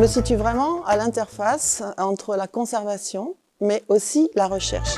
me situe vraiment à l'interface entre la conservation, mais aussi la recherche.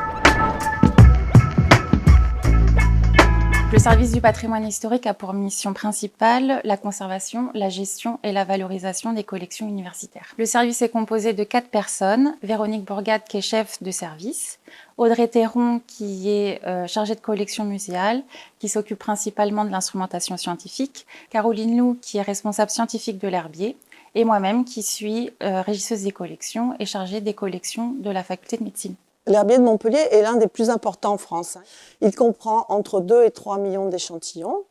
Le service du patrimoine historique a pour mission principale la conservation, la gestion et la valorisation des collections universitaires. Le service est composé de 4 personnes. Véronique Bourgade qui est chef de service, Audrey Théron qui est chargée de collection muséale, qui s'occupe principalement de l'instrumentation scientifique, Caroline Lou qui est responsable scientifique de l'herbier, et moi-même qui suis régisseuse des collections et chargée des collections de la faculté de médecine. L'herbier de Montpellier est l'un des plus importants en France. Il comprend entre 2 et 3 millions d'échantillons.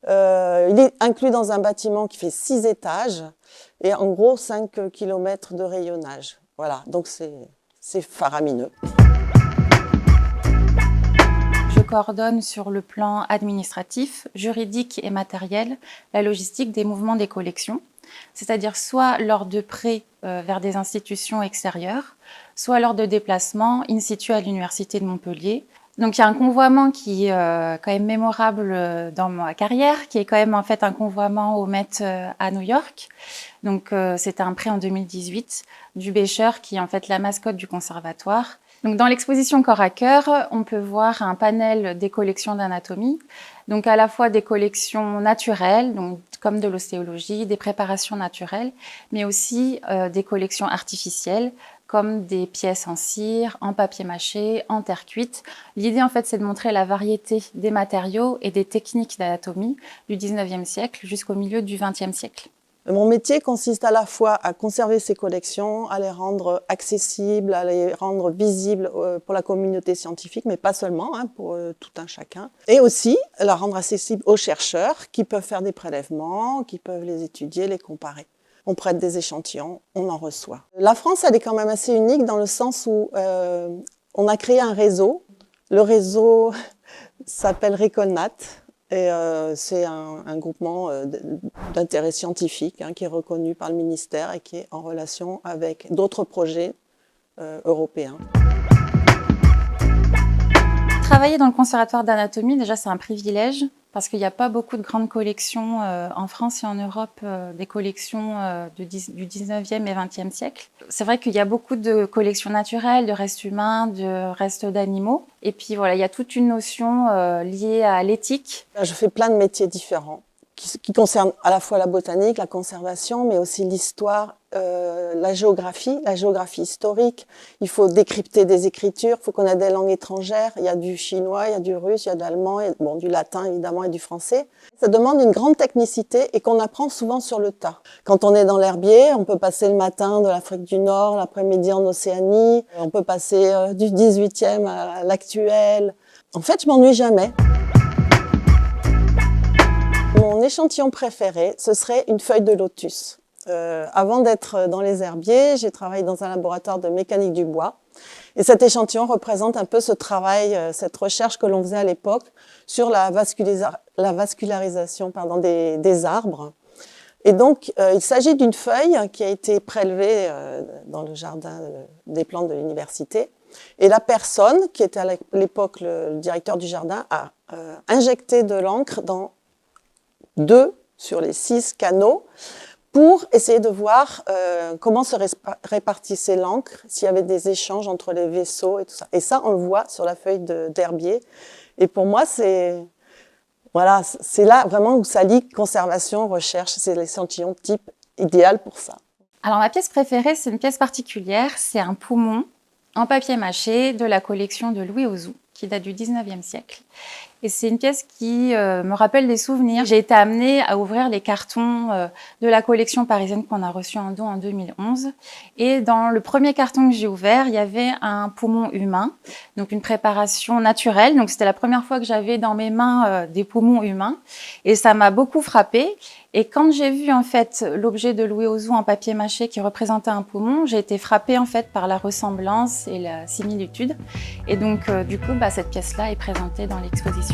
Il est inclus dans un bâtiment qui fait 6 étages et en gros 5 km de rayonnage. Voilà, donc c'est faramineux. Je coordonne sur le plan administratif, juridique et matériel la logistique des mouvements des collections, c'est-à-dire soit lors de prêts vers des institutions extérieures, soit lors de déplacements in situ à l'Université de Montpellier. Donc il y a un convoiement qui est quand même mémorable dans ma carrière, qui est quand même en fait un convoiement au Met à New York. Donc c'était un prêt en 2018 du Becher qui est en fait la mascotte du conservatoire. Donc dans l'exposition Corps à cœur, on peut voir un panel des collections d'anatomie, donc à la fois des collections naturelles, donc comme de l'ostéologie, des préparations naturelles, mais aussi des collections artificielles, comme des pièces en cire, en papier mâché, en terre cuite. L'idée, en fait, c'est de montrer la variété des matériaux et des techniques d'anatomie du 19e siècle jusqu'au milieu du 20e siècle. Mon métier consiste à la fois à conserver ces collections, à les rendre accessibles, à les rendre visibles pour la communauté scientifique, mais pas seulement, pour tout un chacun. Et aussi la rendre accessible aux chercheurs qui peuvent faire des prélèvements, qui peuvent les étudier, les comparer. On prête des échantillons, on en reçoit. La France, elle est quand même assez unique dans le sens où on a créé un réseau. Le réseau s'appelle Recolnat. Et c'est un groupement d'intérêt scientifique qui est reconnu par le ministère et qui est en relation avec d'autres projets européens. Travailler dans le conservatoire d'anatomie, déjà c'est un privilège parce qu'il n'y a pas beaucoup de grandes collections en France et en Europe, des collections du 19e et 20e siècle. C'est vrai qu'il y a beaucoup de collections naturelles, de restes humains, de restes d'animaux. Et puis voilà, il y a toute une notion liée à l'éthique. Je fais plein de métiers différents qui concernent à la fois la botanique, la conservation, mais aussi l'histoire, la géographie historique. Il faut décrypter des écritures, il faut connaître des langues étrangères. Il y a du chinois, il y a du russe, il y a de l'allemand, bon, du latin évidemment et du français. Ça demande une grande technicité et qu'on apprend souvent sur le tas. Quand on est dans l'herbier, on peut passer le matin de l'Afrique du Nord, l'après-midi en Océanie, on peut passer du 18e à l'actuel. En fait, je m'ennuie jamais. Mon échantillon préféré, ce serait une feuille de lotus. Avant d'être dans les herbiers, j'ai travaillé dans un laboratoire de mécanique du bois. Et cet échantillon représente un peu ce travail, cette recherche que l'on faisait à l'époque sur la vascularisation des arbres. Et donc, il s'agit d'une feuille qui a été prélevée dans le jardin des plantes de l'université. Et la personne, qui était à l'époque le directeur du jardin, a injecté de l'encre dans 2 sur les 6 canaux pour essayer de voir comment se répartissait l'encre, s'il y avait des échanges entre les vaisseaux et tout ça. Et ça, on le voit sur la feuille d'herbier. Et pour moi, c'est là vraiment où ça lie conservation, recherche. C'est l'échantillon type idéal pour ça. Alors ma pièce préférée, c'est une pièce particulière. C'est un poumon en papier mâché de la collection de Louis Auzou, qui date du 19e siècle. Et c'est une pièce qui me rappelle des souvenirs. J'ai été amenée à ouvrir les cartons de la collection parisienne qu'on a reçue en don en 2011. Et dans le premier carton que j'ai ouvert, il y avait un poumon humain, donc une préparation naturelle. Donc c'était la première fois que j'avais dans mes mains des poumons humains. Et ça m'a beaucoup frappée. Et quand j'ai vu en fait l'objet de Louis Auzou en papier mâché qui représentait un poumon, j'ai été frappée en fait par la ressemblance et la similitude. Et donc du coup, cette pièce-là est présentée dans l'exposition.